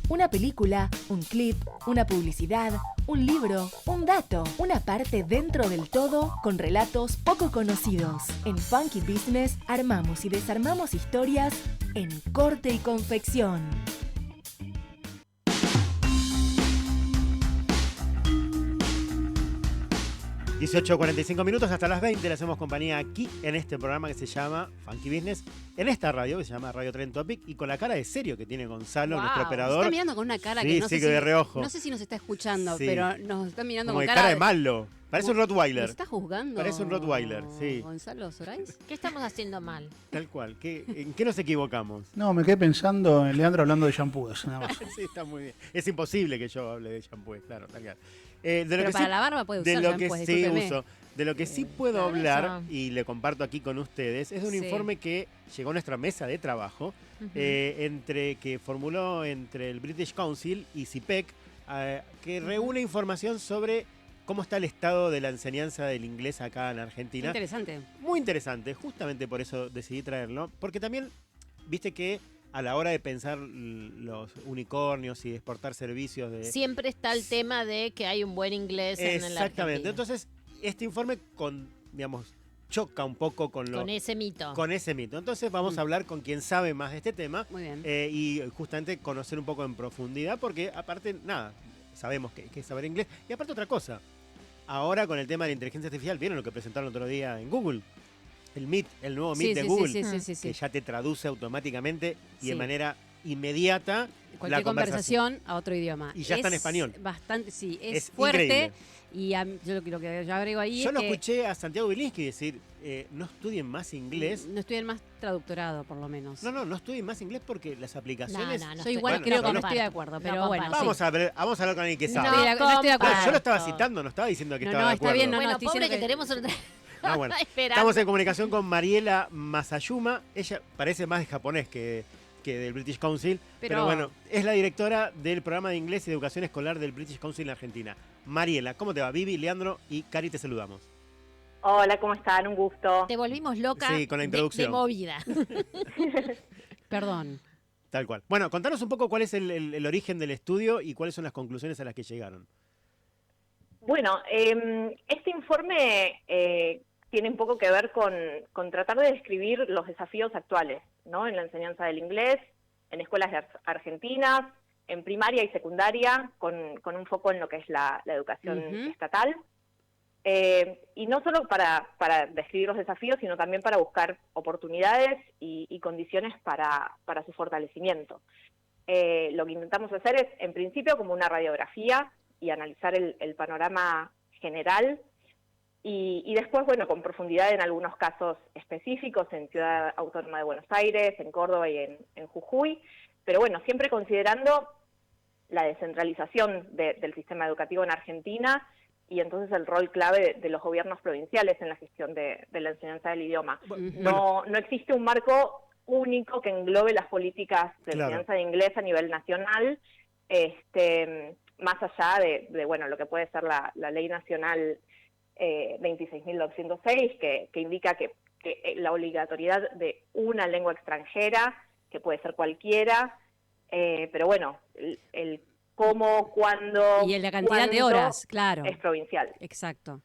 Una película, un clip, una publicidad, un libro, un dato, una parte dentro del todo con relatos poco conocidos. En Funky Business armamos y desarmamos historias en corte y confección. 18:45 hasta las 20 le hacemos compañía aquí en este programa que se llama Funky Business, en esta radio que se llama Radio Trend Topic, y con la cara de serio que tiene Gonzalo, nuestro operador. Nos está mirando con una cara sí, que no sí, sé que si, de reojo. no sé si nos está escuchando, Sí. pero nos está mirando Como con de cara de malo. Parece un Rottweiler. ¿Nos está juzgando? Parece un Rottweiler, sí. Gonzalo Sorais. ¿Qué estamos haciendo mal? Tal cual. ¿En qué nos equivocamos? No, me quedé pensando en Leandro hablando de shampoos, nada más. Sí, está muy bien. Es imposible que yo hable de shampoo, claro. Pero para la barba puede usar shampoo, sí discúlpeme. uso. De lo que sí puedo hablar, y le comparto aquí con ustedes, es de un informe que llegó a nuestra mesa de trabajo, que formuló entre el British Council y CIPEC, que reúne información sobre cómo está el estado de la enseñanza del inglés acá en Argentina. Interesante. Muy interesante, justamente por eso decidí traerlo, porque también, viste que a la hora de pensar los unicornios y de exportar servicios de... Siempre está el tema de que hay un buen inglés en la Argentina. Exactamente, entonces este informe choca un poco con ese mito. Con ese mito. Entonces vamos a hablar con quien sabe más de este tema. Muy bien. Y justamente conocer un poco en profundidad, porque aparte, sabemos que es saber inglés. Y aparte otra cosa, ahora con el tema de la inteligencia artificial, ¿vieron lo que presentaron el otro día en Google? El Meet, el nuevo Meet de Google, que ya te traduce automáticamente y de manera inmediata cualquier conversación a otro idioma. Y ya está en español. Bastante, es fuerte. Increíble. Y yo lo que yo agrego ahí yo escuché a Santiago Bilinsky decir, no estudien más inglés. No estudien más traductorado, por lo menos. No estudien más inglés porque las aplicaciones... No, yo igual creo que no estoy de acuerdo, pero bueno. Vamos a hablar con alguien que sabe. No estoy de acuerdo. Yo lo estaba citando, no estaba diciendo que estaba de acuerdo. Está bien, bueno, pobre que tenemos otra... Bueno, estamos en comunicación con Mariela Masayuma. Ella parece más de japonés que del British Council, pero bueno, es la directora del programa de inglés y de educación escolar del British Council en Argentina. Mariela, ¿cómo te va? Vivi, Leandro y Cari, te saludamos. Hola, ¿cómo están? Un gusto. Te volvimos loca con la introducción. De movida. Perdón. Tal cual. Bueno, contanos un poco cuál es el origen del estudio y cuáles son las conclusiones a las que llegaron. Bueno, este informe tiene un poco que ver con tratar de describir los desafíos actuales, ¿no? En la enseñanza del inglés, en escuelas argentinas, en primaria y secundaria, con un foco en lo que es la educación estatal. Y no solo para describir los desafíos, sino también para buscar oportunidades y condiciones para su fortalecimiento. Lo que intentamos hacer es, en principio, como una radiografía y analizar el panorama general, y después, bueno, con profundidad en algunos casos específicos, en Ciudad Autónoma de Buenos Aires, en Córdoba y en Jujuy, pero bueno, siempre considerando la descentralización del sistema educativo en Argentina y entonces el rol clave de los gobiernos provinciales en la gestión de la enseñanza del idioma. No existe un marco único que englobe las políticas de enseñanza de inglés a nivel nacional, más allá de bueno, lo que puede ser la Ley Nacional 26.206, que indica que la obligatoriedad de una lengua extranjera, que puede ser cualquiera, pero bueno, el cómo, cuándo... Y en la cantidad de horas, claro. Es provincial. Exacto.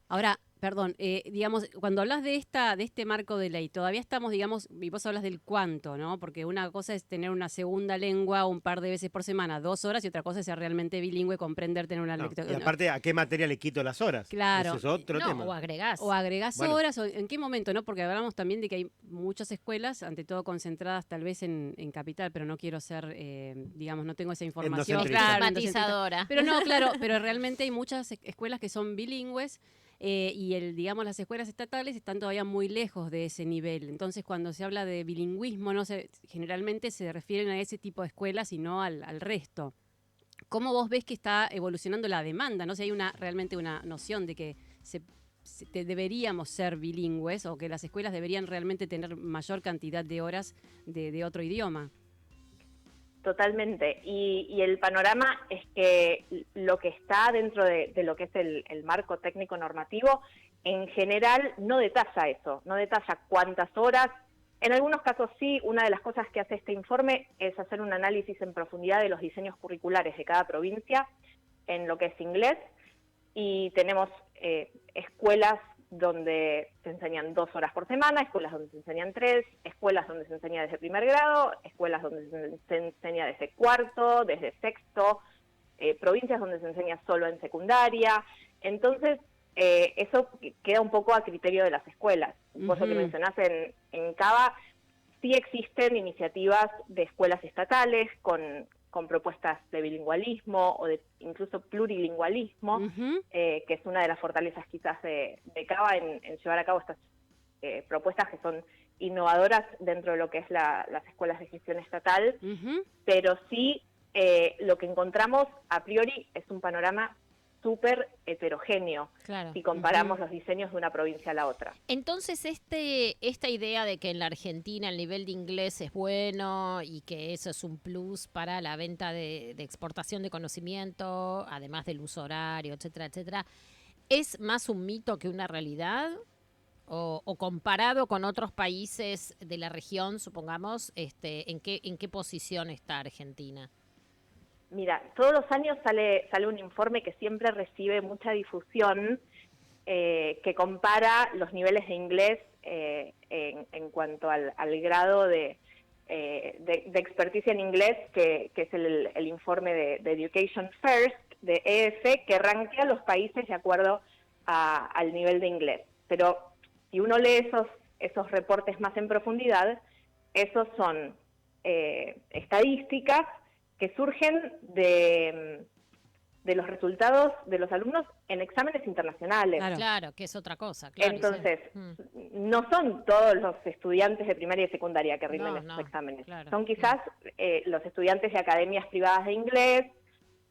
Ahora, perdón, digamos, cuando hablas de este marco de ley, todavía estamos, digamos, y vos hablas del cuánto, ¿no? Porque una cosa es tener una segunda lengua un par de veces por semana, 2 horas, y otra cosa es ser realmente bilingüe, comprender, tener una lectura. Y aparte, ¿a qué materia le quito las horas? Claro. Ese es otro tema. O agregás. O agregás horas, o en qué momento, ¿no? Porque hablamos también de que hay muchas escuelas, ante todo concentradas tal vez en Capital, pero no quiero ser, digamos, no tengo esa información. Claro, matizadora. Pero no, claro, pero realmente hay muchas escuelas que son bilingües. Y digamos, las escuelas estatales están todavía muy lejos de ese nivel. Entonces, cuando se habla de bilingüismo, generalmente se refieren a ese tipo de escuelas y no al resto. ¿Cómo vos ves que está evolucionando la demanda? ¿No? Si hay realmente una noción de que deberíamos ser bilingües o que las escuelas deberían realmente tener mayor cantidad de horas de otro idioma. Totalmente, y el panorama es que lo que está dentro de lo que es el marco técnico normativo, en general no detalla eso, no detalla cuántas horas En algunos casos sí, una de las cosas que hace este informe es hacer un análisis en profundidad de los diseños curriculares de cada provincia en lo que es inglés, y tenemos escuelas donde se enseñan 2 horas por semana, escuelas donde se enseñan 3, escuelas donde se enseña desde primer grado, escuelas donde se enseña desde cuarto, desde sexto, provincias donde se enseña solo en secundaria. Entonces, eso queda un poco a criterio de las escuelas. Vos lo que mencionás en Cava, sí existen iniciativas de escuelas estatales con propuestas de bilingüalismo o de incluso plurilingüalismo, que es una de las fortalezas quizás de Cava en llevar a cabo estas propuestas que son innovadoras dentro de lo que es las escuelas de gestión estatal, pero sí lo que encontramos a priori es un panorama súper heterogéneo, si comparamos los diseños de una provincia a la otra. Entonces, esta idea de que en la Argentina el nivel de inglés es bueno y que eso es un plus para la venta de exportación de conocimiento, además del uso horario, etcétera, etcétera, ¿es más un mito que una realidad? O comparado con otros países de la región, supongamos, ¿en qué posición está Argentina? Mira, todos los años sale un informe que siempre recibe mucha difusión, que compara los niveles de inglés en cuanto al grado de experticia en inglés, que es el informe de Education First, de EF, que rankea los países de acuerdo al nivel de inglés. Pero si uno lee esos reportes más en profundidad, esos son estadísticas que surgen de los resultados de los alumnos en exámenes internacionales. Claro, que es otra cosa. Claro, entonces, no son todos los estudiantes de primaria y secundaria que rinden esos exámenes. Claro, son quizás los estudiantes de academias privadas de inglés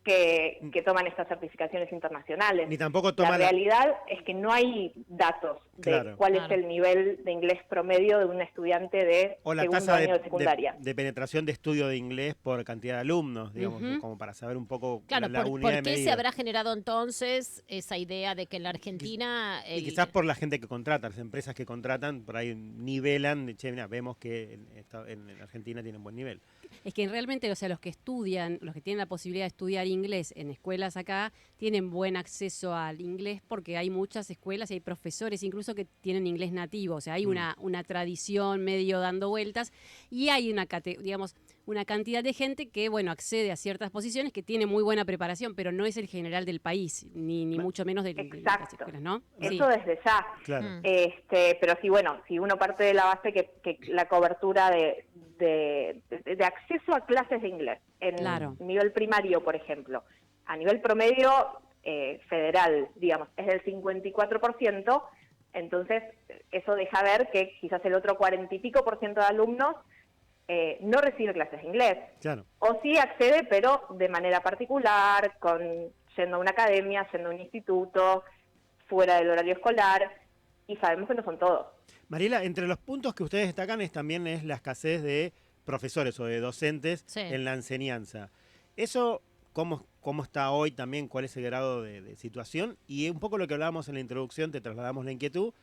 que toman estas certificaciones internacionales. Ni tampoco toman la realidad es que no hay datos de cuál es el nivel de inglés promedio de un estudiante de segundo año de secundaria. De penetración de estudio de inglés por cantidad de alumnos, digamos, como para saber un poco la unidad de medida. ¿Por qué se habrá generado entonces esa idea de que en la Argentina... Y quizás por la gente que contrata, las empresas que contratan, por ahí nivelan, mira, vemos que en Argentina tienen buen nivel. Es que realmente, o sea, los que estudian, los que tienen la posibilidad de estudiar inglés en escuelas acá, tienen buen acceso al inglés porque hay muchas escuelas y hay profesores incluso que tienen inglés nativo, o sea, hay una tradición medio dando vueltas y hay una cantidad de gente que, bueno, accede a ciertas posiciones que tiene muy buena preparación, pero no es el general del país, ni mucho menos de las escuelas, ¿no? Eso desde ya. Claro. Pero sí, bueno, si uno parte de la base que la cobertura de acceso a clases de inglés en nivel primario, por ejemplo, a nivel promedio federal, digamos, es del 54%, entonces eso deja ver que quizás el otro 40 y pico % de alumnos no recibe clases de inglés. Claro. O sí accede, pero de manera particular, yendo a una academia, yendo a un instituto, fuera del horario escolar, y sabemos que no son todos. Mariela, entre los puntos que ustedes destacan también es la escasez de profesores o de docentes en la enseñanza. ¿Eso cómo está hoy también? ¿Cuál es el grado de situación? Y un poco lo que hablábamos en la introducción, te trasladamos la inquietud,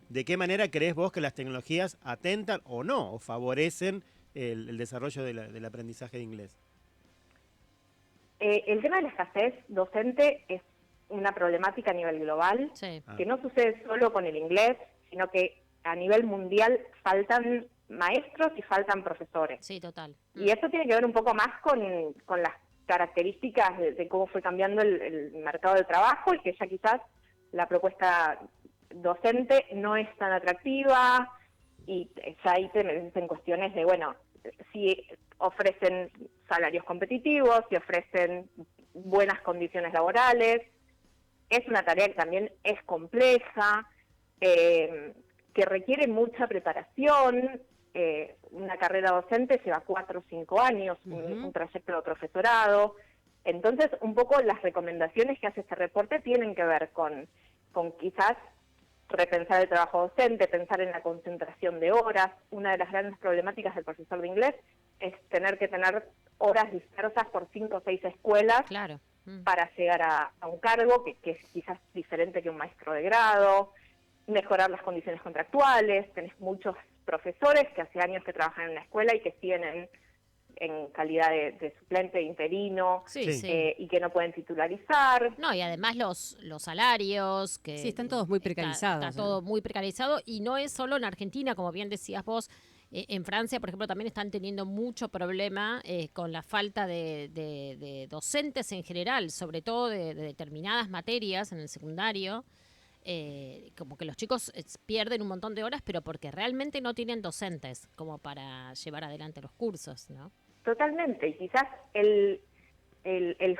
¿de qué manera crees vos que las tecnologías atentan o no, o favorecen el desarrollo del aprendizaje de inglés? El tema de la escasez docente es una problemática a nivel global, que no sucede solo con el inglés, sino que a nivel mundial faltan maestros y faltan profesores. Sí, total. Y eso tiene que ver un poco más con las características de cómo fue cambiando el mercado del trabajo y que ya quizás la propuesta docente no es tan atractiva y ya ahí te metes en cuestiones de, bueno, si ofrecen salarios competitivos, si ofrecen buenas condiciones laborales. Es una tarea que también es compleja, que requiere mucha preparación. Una carrera docente lleva 4 o 5 años, un trayecto de profesorado. Entonces, un poco las recomendaciones que hace este reporte tienen que ver con quizás repensar el trabajo docente, pensar en la concentración de horas. Una de las grandes problemáticas del profesor de inglés es tener que tener horas dispersas por 5 o 6 escuelas para llegar a un cargo que es quizás diferente que un maestro de grado. Mejorar las condiciones contractuales, tenés muchos profesores que hace años que trabajan en la escuela y que siguen en calidad de suplente, interino, Sí, sí. y que no pueden titularizar. No, y además los salarios, que Sí, están todos muy precarizados. Está todo muy precarizado, y no es solo en Argentina, como bien decías vos. En Francia, por ejemplo, también están teniendo mucho problema con la falta de docentes en general, sobre todo de determinadas materias en el secundario. Como que los chicos pierden un montón de horas, pero porque realmente no tienen docentes como para llevar adelante los cursos, ¿no? Totalmente, y quizás el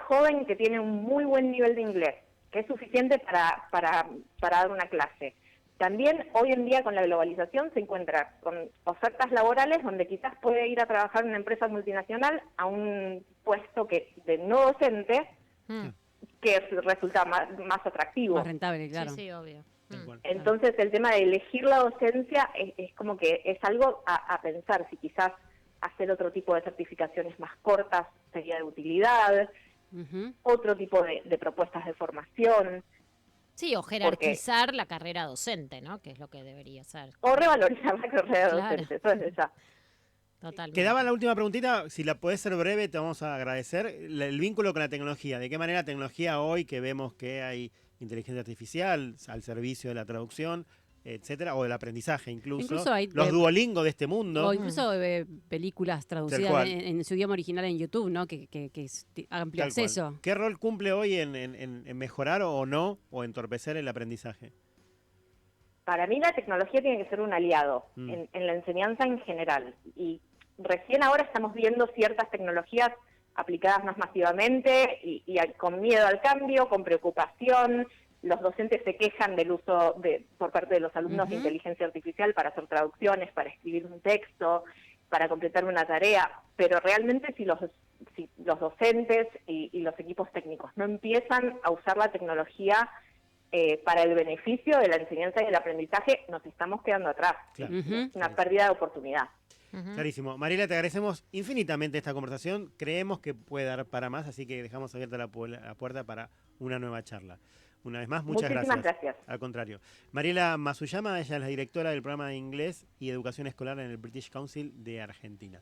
joven que tiene un muy buen nivel de inglés, que es suficiente para dar una clase, también hoy en día con la globalización se encuentra con ofertas laborales donde quizás puede ir a trabajar en una empresa multinacional a un puesto de no docente, que resulta más atractivo. Más rentable, claro. Sí, sí, obvio. Entonces el tema de elegir la docencia es como que es algo a pensar, si quizás hacer otro tipo de certificaciones más cortas sería de utilidad, otro tipo de propuestas de formación. Sí, o jerarquizar la carrera docente, ¿no? Que es lo que debería ser. O revalorizar la carrera Claro. docente, eso es ya. Totalmente. Quedaba la última preguntita, si la podés ser breve, te vamos a agradecer. El vínculo con la tecnología, ¿de qué manera la tecnología hoy que vemos que hay inteligencia artificial al servicio de la traducción, etcétera, o del aprendizaje incluso hay los Duolingo de este mundo? O incluso películas traducidas en su idioma original en YouTube, ¿no? Que es amplio Tal cual. acceso. ¿Qué rol cumple hoy en mejorar o no, o entorpecer el aprendizaje? Para mí la tecnología tiene que ser un aliado en la enseñanza en general. Y recién ahora estamos viendo ciertas tecnologías aplicadas más masivamente y con miedo al cambio, con preocupación. Los docentes se quejan del uso por parte de los alumnos de inteligencia artificial para hacer traducciones, para escribir un texto, para completar una tarea. Pero realmente si los docentes y los equipos técnicos no empiezan a usar la tecnología para el beneficio de la enseñanza y el aprendizaje, nos estamos quedando atrás. Claro. Es una pérdida de oportunidad. Clarísimo. Mariela, te agradecemos infinitamente esta conversación. Creemos que puede dar para más, así que dejamos abierta la puerta para una nueva charla. Una vez más, muchas Muchísimas gracias. gracias. Al contrario. Mariela Masuyama, ella es la directora del programa de inglés y educación escolar en el British Council de Argentina.